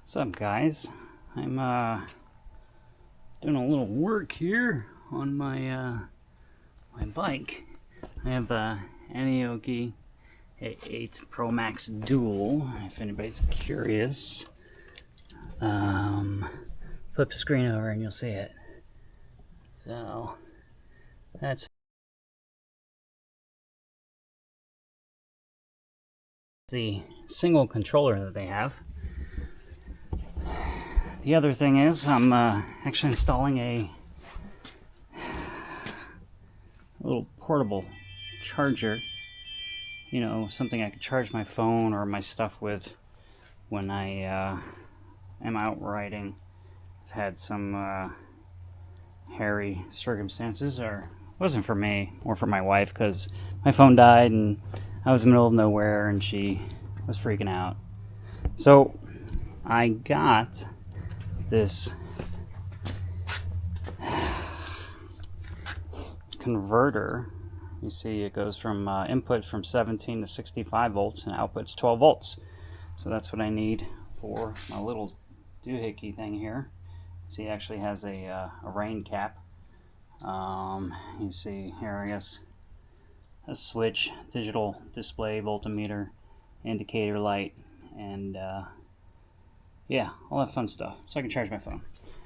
What's up, guys? I'm doing a little work here on my my bike. I have a ebike A8 Pro Max Dual. If anybody's curious, flip the screen over and you'll see it. So that's the single controller that they have. The other thing is I'm actually installing a little portable charger, you know, something I could charge my phone or my stuff with when I am out riding. I've had some hairy circumstances, or it wasn't for me or for my wife, because my phone died and I was in the middle of nowhere and she was freaking out. So I got this converter. You see it goes from input from 17 to 65 volts and output's 12 volts. So that's what I need for my little doohickey thing here. See, it actually has a rain cap. You see here, I guess, a switch, digital display, voltmeter, indicator light, and yeah, all that fun stuff, so I can charge my phone.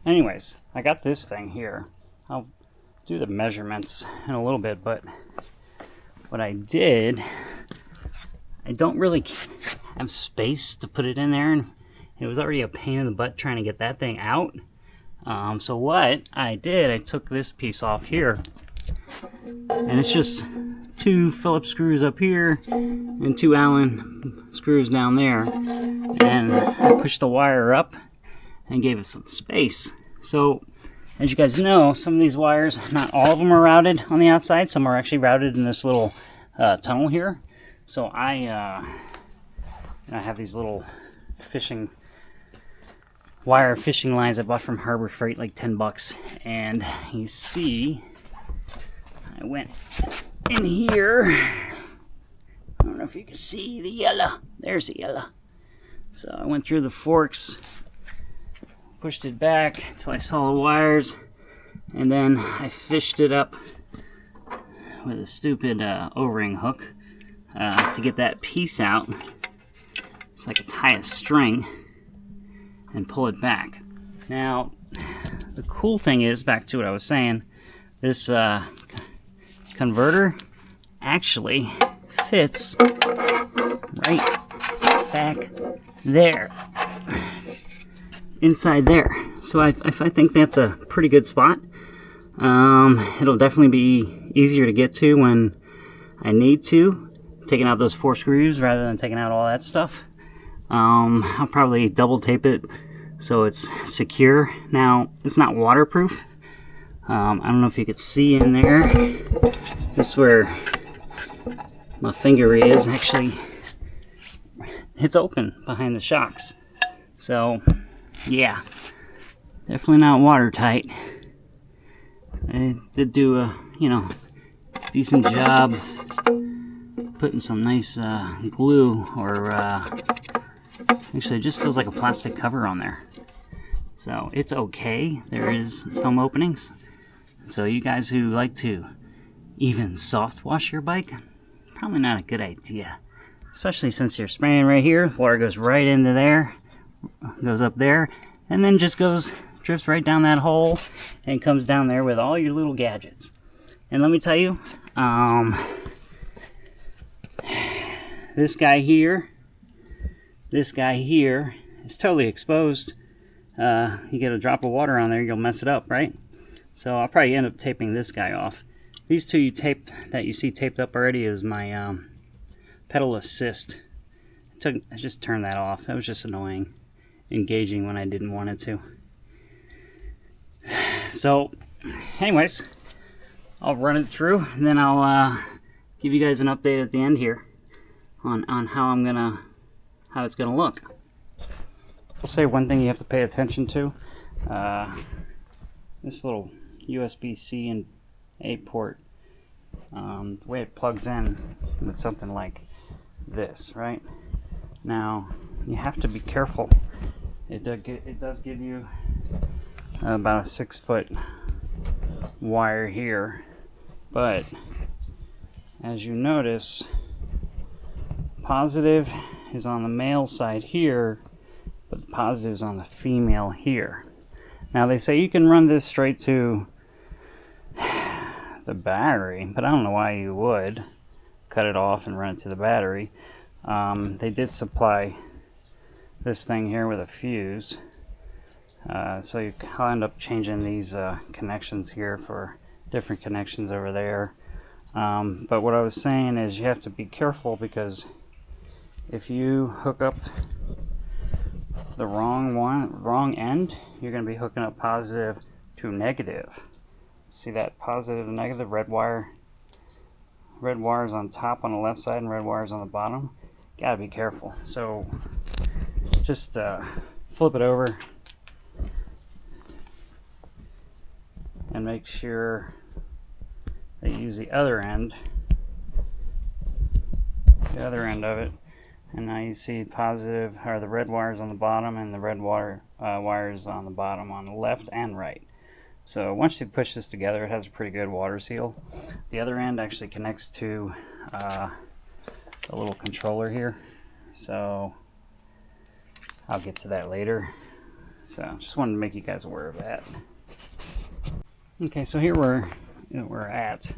Anyways, I got this thing here. I'll do the measurements in a little bit, but what I did, I don't really have space to put it in there, and it was already a pain in the butt trying to get that thing out. So what I did, I took this piece off here, and it's just 2 Phillips screws up here and 2 Allen screws down there, and I pushed the wire up and gave it some space. So as you guys know, some of these wires, not all of them are routed on the outside, some are actually routed in this little tunnel here. So I have these little wire fishing lines I bought from Harbor Freight, like 10 bucks, and you see I went in here. I don't know if you can see the yellow. There's the yellow. So I went through the forks, pushed it back until I saw the wires, and then I fished it up with a stupid O-ring hook to get that piece out. It's like a tie a string and pull it back. Now, the cool thing is, back to what I was saying, this converter actually fits right back there, inside there. So I think that's a pretty good spot. It'll definitely be easier to get to when I need to, taking out those 4 screws rather than taking out all that stuff. I'll probably double tape it so it's secure. Now, it's not waterproof. I don't know if you could see in there. This is where my finger is. Actually, it's open behind the shocks. So, yeah, definitely not watertight. I did do a, decent job putting some nice glue, or actually it just feels like a plastic cover on there. So it's okay. There is some openings. So you guys who like to even soft wash your bike, probably not a good idea. Especially since you're spraying right here, water goes right into there, goes up there, and then just drifts right down that hole and comes down there with all your little gadgets. And let me tell you, this guy here is totally exposed. You get a drop of water on there, you'll mess it up, right? So I'll probably end up taping this guy off. These two that you see taped up already is my pedal assist. I just turned that off. That was just annoying, engaging when I didn't want it to. So anyways, I'll run it through, and then I'll give you guys an update at the end here on how it's gonna look. I'll say one thing you have to pay attention to. This little USB-C and A port, the way it plugs in with something like this, right? Now, you have to be careful it does give you about a 6-foot wire here, but as you notice, positive is on the male side here, but the positive is on the female here. Now they say you can run this straight to the battery, but I don't know why you would cut it off and run it to the battery. They did supply this thing here with a fuse, so I'll end up changing these connections here for different connections over there. But what I was saying is you have to be careful, because if you hook up the wrong end, you're going to be hooking up positive to negative. See that positive and negative? Red wires on top on the left side and red wires on the bottom. Gotta be careful. So just flip it over and make sure that you use the other end of it. And now you see positive, or the red wires on the bottom and the red wires on the bottom on the left and right. So once you push this together, it has a pretty good water seal. The other end actually connects to a little controller here, so I'll get to that later. So just wanted to make you guys aware of that. Okay, so here we're at.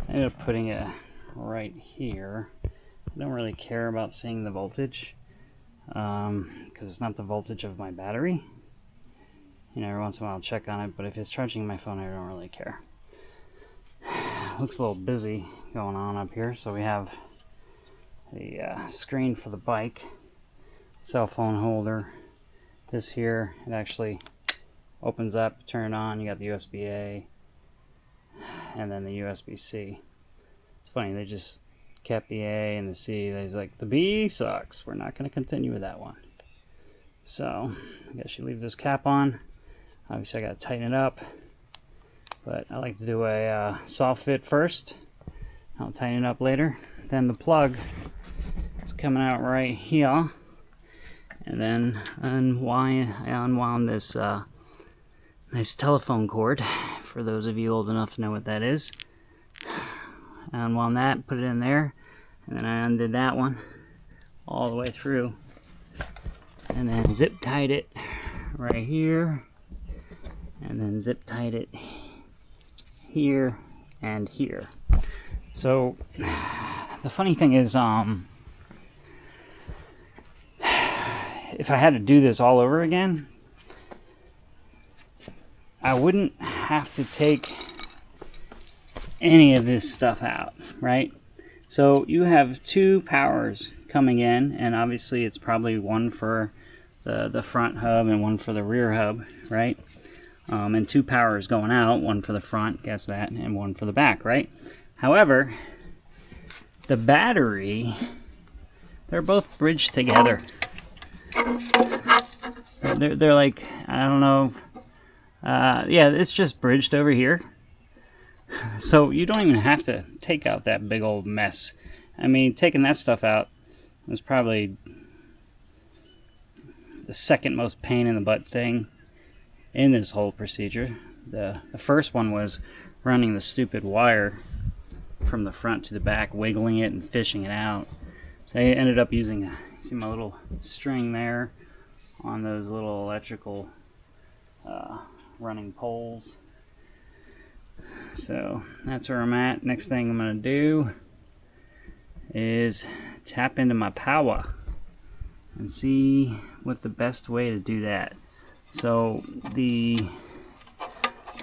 I ended up putting it right here. I don't really care about seeing the voltage because it's not the voltage of my battery. You know, every once in a while I'll check on it, but if it's charging my phone, I don't really care. Looks a little busy going on up here. So we have the screen for the bike, cell phone holder. This here, it actually opens up, turn it on. You got the USB-A and then the USB-C. It's funny, they just kept the A and the C. They're like, the B sucks. We're not going to continue with that one. So I guess you leave this cap on. Obviously I got to tighten it up, but I like to do a soft fit first. I'll tighten it up later. Then the plug is coming out right here, and then I unwound this nice telephone cord, for those of you old enough to know what that is. I unwound that, put it in there, and then I undid that one all the way through, and then zip tied it right here, and then zip tied it here and here. So the funny thing is, if I had to do this all over again, I wouldn't have to take any of this stuff out, right? So you have two powers coming in, and obviously it's probably one for the front hub and one for the rear hub, right? And two powers going out, one for the front, guess that, and one for the back, right? However, the battery, they're both bridged together. They're like, I don't know, yeah, it's just bridged over here. So you don't even have to take out that big old mess. I mean, taking that stuff out was probably the second most pain in the butt thing in this whole procedure. The first one was running the stupid wire from the front to the back, wiggling it and fishing it out. So I ended up using, you see my little string there on those little electrical running poles. So that's where I'm at. Next thing I'm going to do is tap into my power and see what the best way to do that. So the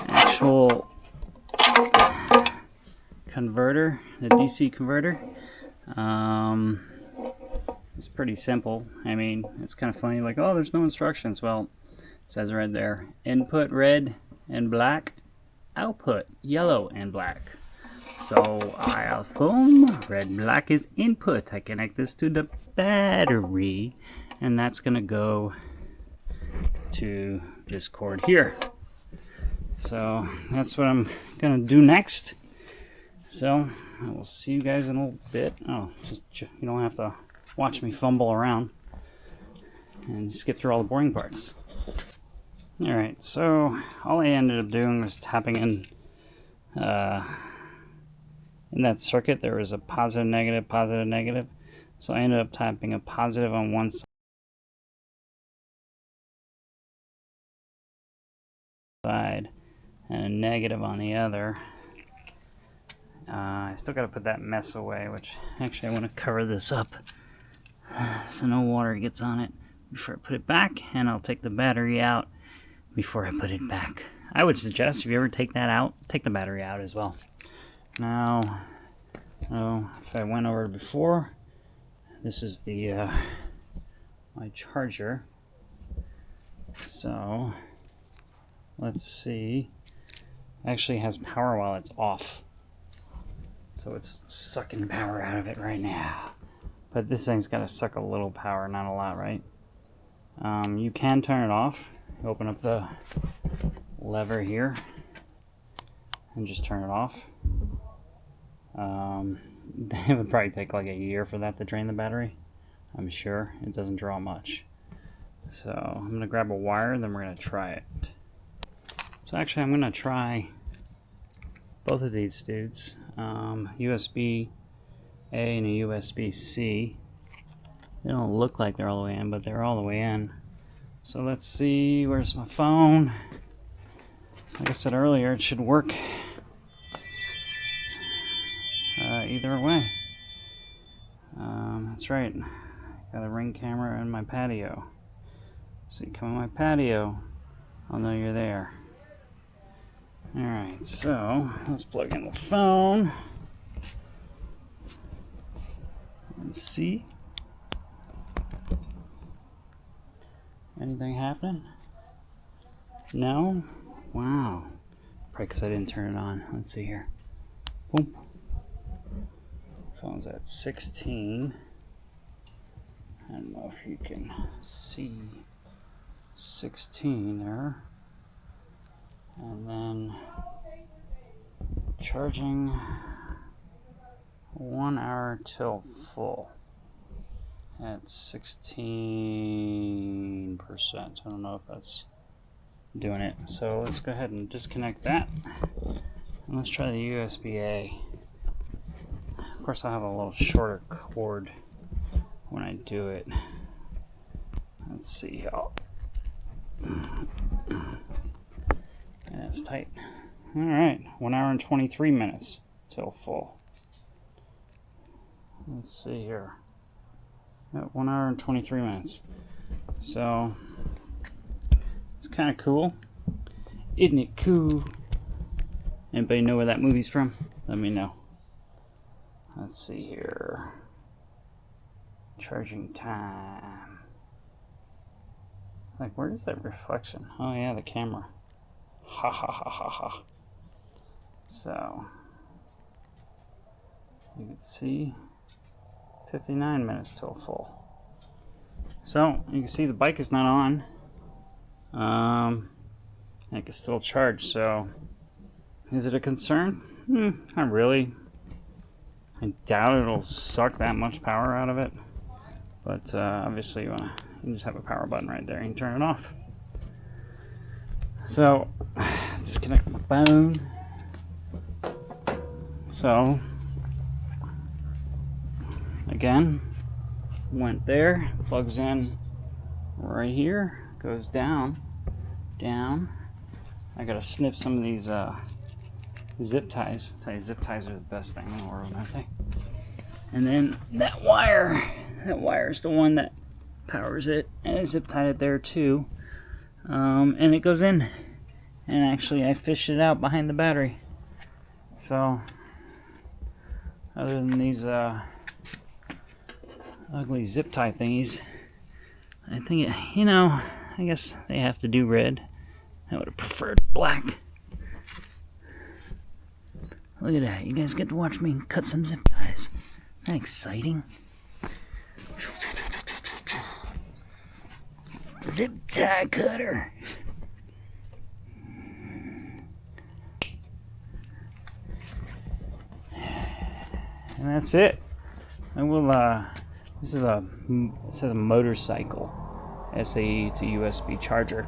actual converter, the DC converter, it's pretty simple. I mean, it's kind of funny, like, oh, there's no instructions. Well, it says right there, input red and black, output yellow and black. So I assume red black is input. I connect this to the battery, and that's gonna go to this cord here. So that's what I'm gonna do next. So I will see you guys in a little bit. Oh, just, you don't have to watch me fumble around. and skip through all the boring parts. Alright, so all I ended up doing was tapping in that circuit. There was a positive, negative, positive, negative. So I ended up tapping a positive on one side and a negative on the other. I still got to put that mess away, which actually I want to cover this up so no water gets on it before I put it back, and I'll take the battery out before I put it back. I would suggest if you ever take that out, take the battery out as well. Now, if I went over before, this is the my charger. So let's see. It actually has power while it's off. So it's sucking power out of it right now. But this thing's got to suck a little power, not a lot, right? You can turn it off. Open up the lever here and just turn it off. It would probably take like a year for that to drain the battery. I'm sure it doesn't draw much. So I'm going to grab a wire, then we're going to try it. So actually I'm going to try both of these dudes. USB A and a USB C. They don't look like they're all the way in, but they're all the way in. So let's see, where's my phone? Like I said earlier, it should work either way. That's right, got a Ring camera in my patio. So you come in my patio, I'll know you're there. Alright, so let's plug in the phone. Let's see. Anything happening? No? Wow. Probably because I didn't turn it on. Let's see here. Boom. Phone's at 16. I don't know if you can see 16 there. And then charging 1 hour till full at 16%. I don't know if that's doing it. So let's go ahead and disconnect that. And let's try the USB-A. Of course, I'll have a little shorter cord when I do it. Let's see how. That's tight. Alright, 1 hour and 23 minutes till full. Let's see here. 1 hour and 23 minutes. So, it's kind of cool. Isn't it cool? Anybody know where that movie's from? Let me know. Let's see here. Charging time. Like, where is that reflection? Oh yeah, the camera. Ha ha ha ha ha. So, you can see 59 minutes till full. So, you can see the bike is not on. It can still charge, so is it a concern? Not really. I doubt it'll suck that much power out of it. But obviously you just have a power button right there. You can turn it off. So, disconnect my phone. So, again, went there, plugs in right here, goes down. I gotta snip some of these zip ties. I tell you, zip ties are the best thing in the world, aren't they? And then that wire is the one that powers it, and I zip tied it there too. And it goes in, and actually I fished it out behind the battery. So other than these ugly zip tie thingies, I think I guess they have to do red. I would have preferred black. Look at that, you guys get to watch me cut some zip ties. Isn't that exciting? Zip tie cutter. And that's it. I will, it says a motorcycle. SAE to USB charger.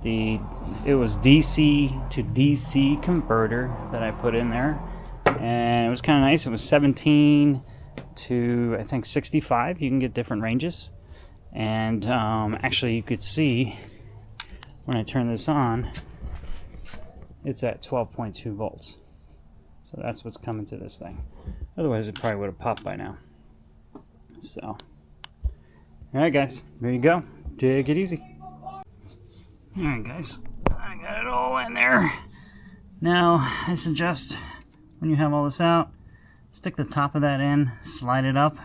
It was DC to DC converter that I put in there, and it was kind of nice. It was 17 to I think 65. You can get different ranges, and actually you could see when I turn this on, it's at 12.2 volts. So that's what's coming to this thing. Otherwise it probably would have popped by now. So, alright guys, there you go. Take it easy. Alright guys, I got it all in there. Now, I suggest when you have all this out, stick the top of that in, slide it up,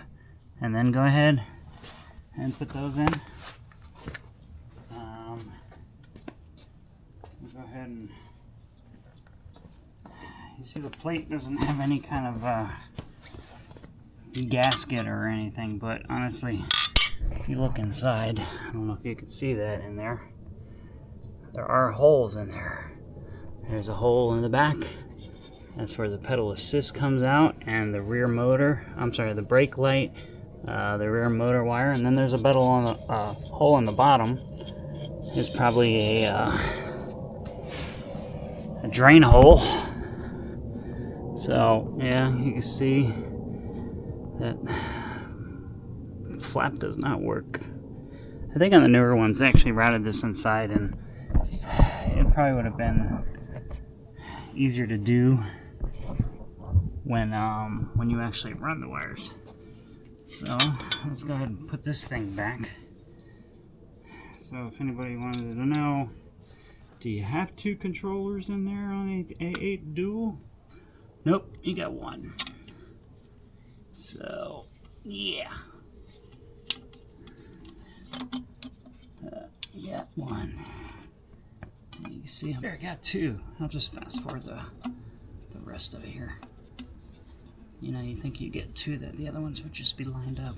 and then go ahead and put those in. Go ahead and, you see the plate doesn't have any kind of gasket or anything, but honestly, if you look inside, I don't know if you can see that in there. There are holes in there. There's a hole in the back. That's where the pedal assist comes out, and the rear motor, the brake light, the rear motor wire, and then there's a pedal on the hole in the bottom. It's probably a drain hole. So yeah, you can see that flap does not work. I think on the newer ones they actually routed this inside, and it probably would have been easier to do when you actually run the wires. So let's go ahead and put this thing back. So if anybody wanted to know, do you have 2 controllers in there on a A8 dual? Nope, you got 1. So yeah, you got 1. You can see there, I got 2. I'll just fast forward the rest of it here. You know, you think you get 2, that the other ones would just be lined up,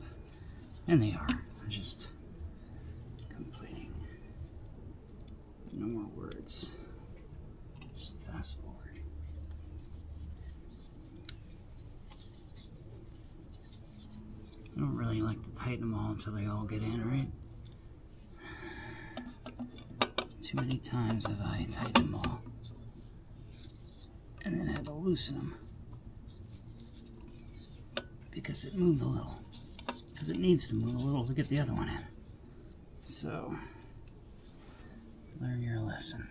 and they are. Just completing. No more words. Just fast forward. I don't really like to tighten them all until they all get in, right? Too many times have I tightened them all and then had to loosen them because it moved a little. Because it needs to move a little to get the other one in. So, learn your lesson.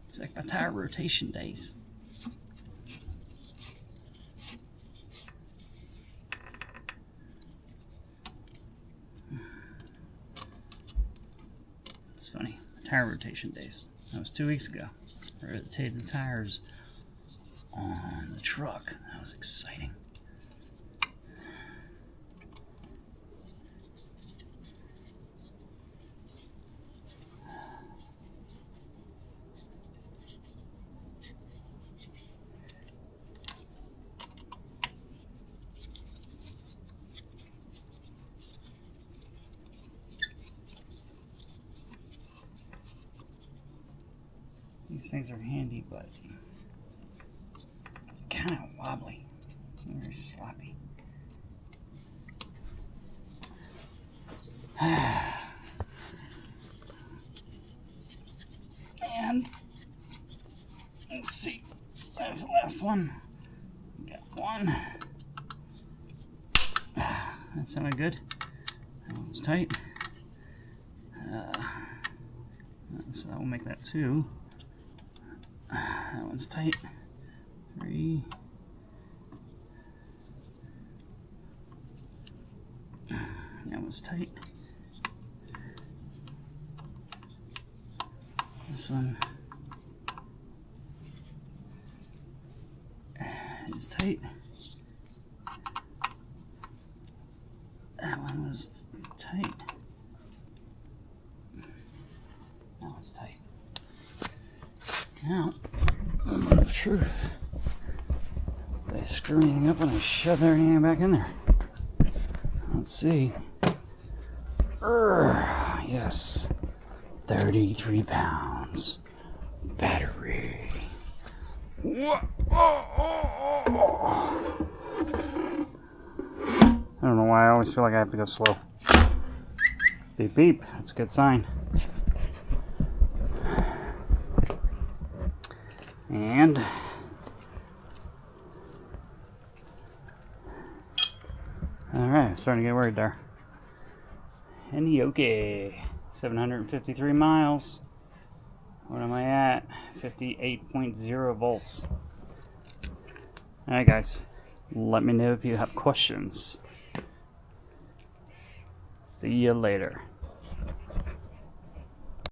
It's like my tire rotation days. It's funny, tire rotation days. That was 2 weeks ago. I rotated the tires on the truck. That was exciting. These things are handy, but kind of wobbly, very sloppy. And let's see, there's the last one. We got 1. That sounded good. That one was tight. So that will make that 2. That one's tight. 3. That one's tight. This one is tight. That one was tight. That one's tight. Now, I'm not sure if I screw anything up when I shove everything back in there. Let's see. Yes. 33 pounds. Battery. I don't know why I always feel like I have to go slow. Beep beep. That's a good sign. And alright, starting to get worried there. And yoke. 753 miles. What am I at? 58.0 volts. Alright guys, let me know if you have questions. See you later.